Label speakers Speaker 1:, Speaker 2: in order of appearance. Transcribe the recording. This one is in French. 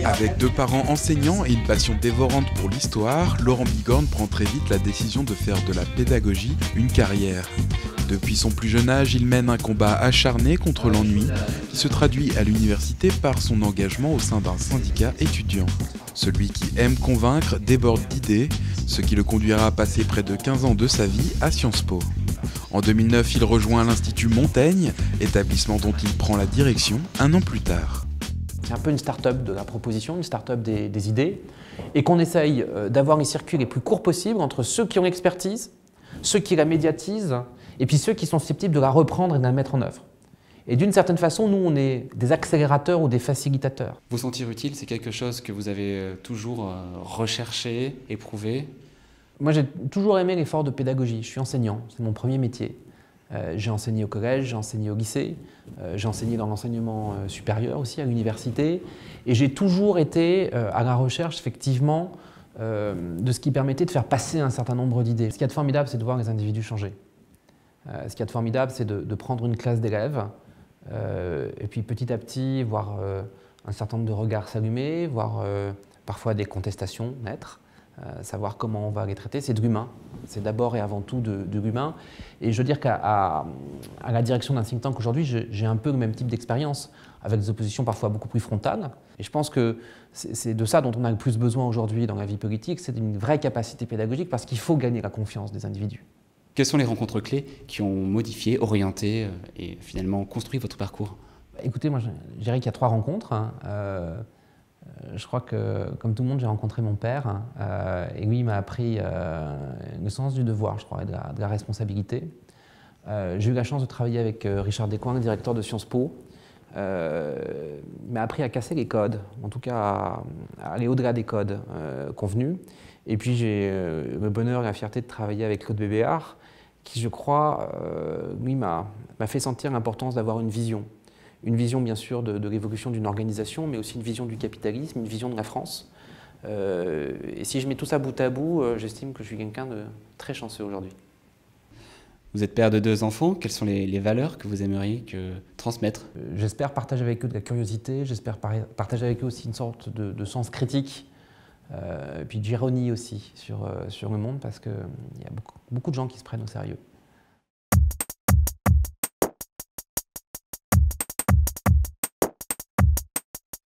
Speaker 1: Avec deux parents enseignants et une passion dévorante pour l'histoire, Laurent Bigorne prend très vite la décision de faire de la pédagogie une carrière. Depuis son plus jeune âge, il mène un combat acharné contre l'ennui, qui se traduit à l'université par son engagement au sein d'un syndicat étudiant. Celui qui aime convaincre déborde d'idées, ce qui le conduira à passer près de 15 ans de sa vie à Sciences Po. En 2009, il rejoint l'Institut Montaigne, établissement dont il prend la direction un an plus tard.
Speaker 2: C'est un peu une start-up de la proposition, une start-up des idées, et qu'on essaye d'avoir les circuits les plus courts possibles entre ceux qui ont l'expertise, ceux qui la médiatisent, et puis ceux qui sont susceptibles de la reprendre et de la mettre en œuvre. Et d'une certaine façon, nous, on est des accélérateurs ou des facilitateurs.
Speaker 3: Vous sentir utile, c'est quelque chose que vous avez toujours recherché, éprouvé?
Speaker 2: Moi, j'ai toujours aimé l'effort de pédagogie. Je suis enseignant, c'est mon premier métier. J'ai enseigné au collège, j'ai enseigné au lycée, j'ai enseigné dans l'enseignement supérieur aussi, à l'université. Et j'ai toujours été à la recherche, effectivement, de ce qui permettait de faire passer un certain nombre d'idées. Ce qu'il y a de formidable, c'est de voir les individus changer. Ce qu'il y a de formidable, c'est de prendre une classe d'élèves et puis petit à petit voir un certain nombre de regards s'allumer, voir parfois des contestations naître. Savoir comment on va les traiter, c'est de l'humain. C'est d'abord et avant tout de l'humain. Et je veux dire qu'à la direction d'un think tank aujourd'hui, j'ai un peu le même type d'expérience, avec des oppositions parfois beaucoup plus frontales. Et je pense que c'est de ça dont on a le plus besoin aujourd'hui dans la vie politique, c'est d'une vraie capacité pédagogique, parce qu'il faut gagner la confiance des individus.
Speaker 3: Quelles sont les rencontres clés qui ont modifié, orienté et finalement construit votre parcours?
Speaker 2: Écoutez, moi je dirais qu'il y a 3 rencontres. Je crois que, comme tout le monde, j'ai rencontré mon père et lui, il m'a appris le sens du devoir, je crois, et de la responsabilité. J'ai eu la chance de travailler avec Richard Descoings, le directeur de Sciences Po. Il m'a appris à casser les codes, en tout cas à aller au-delà des codes convenus. Et puis j'ai le bonheur et la fierté de travailler avec Claude Bébéar, qui, je crois, lui, m'a fait sentir l'importance d'avoir une vision. Une vision, bien sûr, de l'évolution d'une organisation, mais aussi une vision du capitalisme, une vision de la France. Et si je mets tout ça bout à bout, j'estime que je suis quelqu'un de très chanceux aujourd'hui.
Speaker 3: Vous êtes père de 2 enfants. Quelles sont les valeurs que vous aimeriez transmettre?
Speaker 2: J'espère partager avec eux de la curiosité, j'espère partager avec eux aussi une sorte de sens critique, et puis d'ironie aussi sur le monde, parce qu'il y a beaucoup de gens qui se prennent au sérieux.